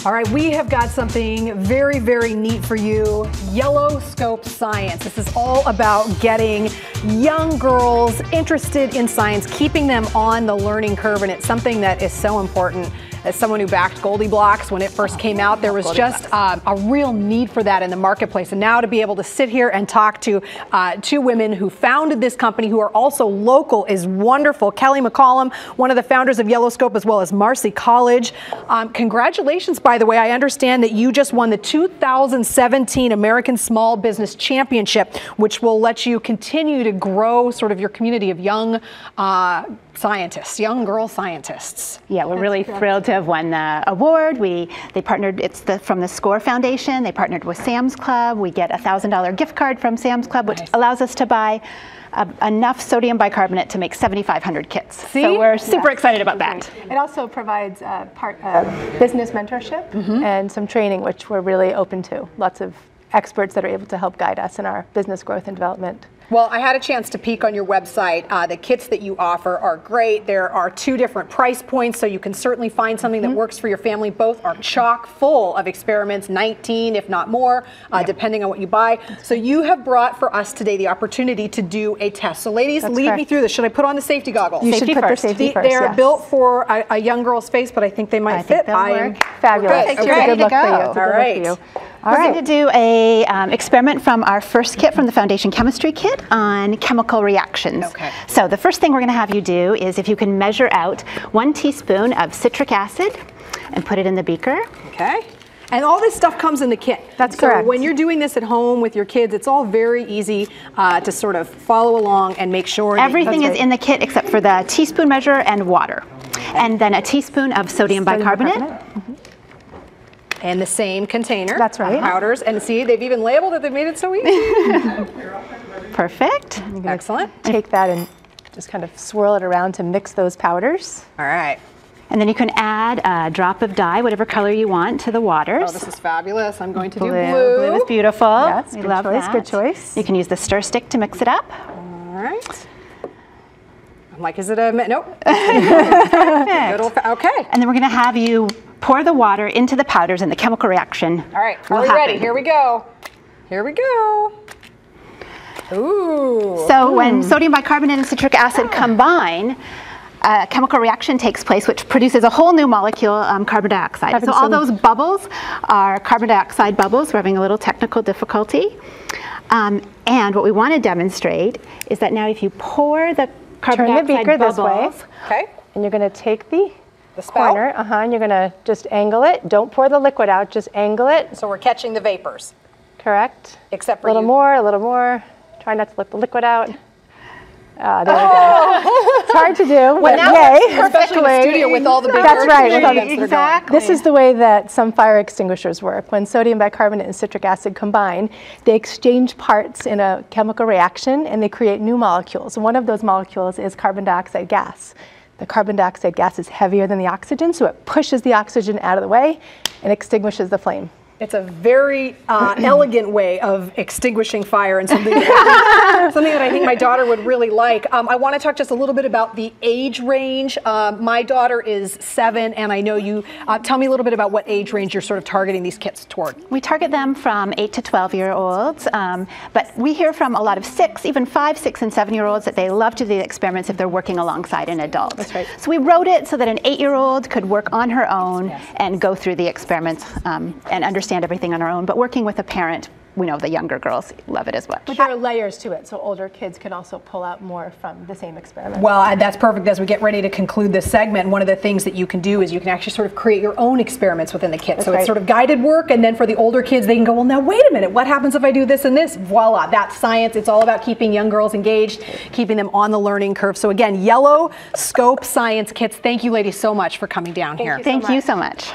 All right, we have got something very, very neat for you. Yellow Scope Science. This is all about getting young girls interested in science, keeping them on the learning curve, and it's something that is so important. As someone who backed Goldie Blocks when it first came out, there was just a real need for that in the marketplace. And now to be able to sit here and talk to two women who founded this company, who are also local, is wonderful. Kelly McCollum, one of the founders of Yellow Scope, as well as Marcy College. Congratulations, by the way. I understand that you just won the 2017 American Small Business Championship, which will let you continue to grow sort of your community of young scientists, young girl scientists. Yeah, we're really thrilled to have won the award. They partnered, from the SCORE Foundation. They partnered with Sam's Club. We get a $1,000 gift card from Sam's Club, which allows us to buy enough sodium bicarbonate to make 7,500 kits. See? So we're super excited about that. It also provides business mentorship and some training, which we're really open to. Lots of experts that are able to help guide us in our business growth and development. Well, I had a chance to peek on your website. The kits that you offer are great. There are 2 different price points, so you can certainly find something that works for your family. Both are chock full of experiments, 19 if not more, depending on what you buy. So you have brought for us today the opportunity to do a test. So ladies, lead me through this. Should I put on the safety goggles? You should put the safety first. They are built for a young girl's face, but I think they might fit. I am fabulous. Good. Okay. Good luck for you. All right. We're going to do a experiment from our first kit, from the Foundation Chemistry kit, on chemical reactions. Okay. So the first thing we're going to have you do is, if you can measure out 1 teaspoon of citric acid and put it in the beaker. Okay. And all this stuff comes in the kit. That's correct. So when you're doing this at home with your kids, it's all very easy to sort of follow along and make sure everything is in the kit except for the teaspoon measure and water. And then a teaspoon of sodium bicarbonate. And the same container. That's right. Powders. And see, they've even labeled it. They've made it so easy. Perfect. Excellent. Take that and just kind of swirl it around to mix those powders. All right. And then you can add a drop of dye, whatever color you want, to the waters. Oh, this is fabulous. I'm going to do blue. blue. Blue is beautiful. Yes, we good love choice, that. good choice. You can use the stir stick to mix it up. All right. I'm like, is it a, nope. Perfect. Okay. And then we're going to have you pour the water into the powders, and the chemical reaction. All right, are we ready? Here we go. Here we go. Ooh. So when sodium bicarbonate and citric acid combine, a chemical reaction takes place which produces a whole new molecule, carbon dioxide. So all those bubbles are carbon dioxide bubbles. We're having a little technical difficulty. And what we want to demonstrate is that now if you pour the carbon dioxide beaker bubbles, this way. Okay. And you're going to take the spout? corner, and you're going to just angle it. Don't pour the liquid out, just angle it. So we're catching the vapors. Correct. Except for a little you. more, a little more. Try not to let the liquid out. There we go. It's hard to do, but yay. Especially in the studio with all the big That's right. Exactly. This is the way that some fire extinguishers work. When sodium bicarbonate and citric acid combine, they exchange parts in a chemical reaction, and they create new molecules. One of those molecules is carbon dioxide gas. The carbon dioxide gas is heavier than the oxygen, so it pushes the oxygen out of the way and extinguishes the flame. It's a very elegant way of extinguishing fire, and something that I think my daughter would really like. I want to talk just a little bit about the age range. My daughter is 7, and I know you. Tell me a little bit about what age range you're sort of targeting these kits toward. We target them from 8 to 12-year-olds, but we hear from a lot of 6, even 5, 6, and 7-year-olds that they love to do the experiments if they're working alongside an adult. That's right. So we wrote it so that an 8-year-old could work on her own and go through the experiments and understand everything on our own, but working with a parent, we know the younger girls love it as well. But there are layers to it, so older kids can also pull out more from the same experiment. Well, that's perfect. As we get ready to conclude this segment, one of the things that you can do is you can actually sort of create your own experiments within the kit. So it's sort of guided work, and then for the older kids, they can go, well, now wait a minute, what happens if I do this and this? Voila, that's science. It's all about keeping young girls engaged, keeping them on the learning curve. So again, Yellow Scope Science kits. Thank you, ladies, so much for coming down here. Thank you so much.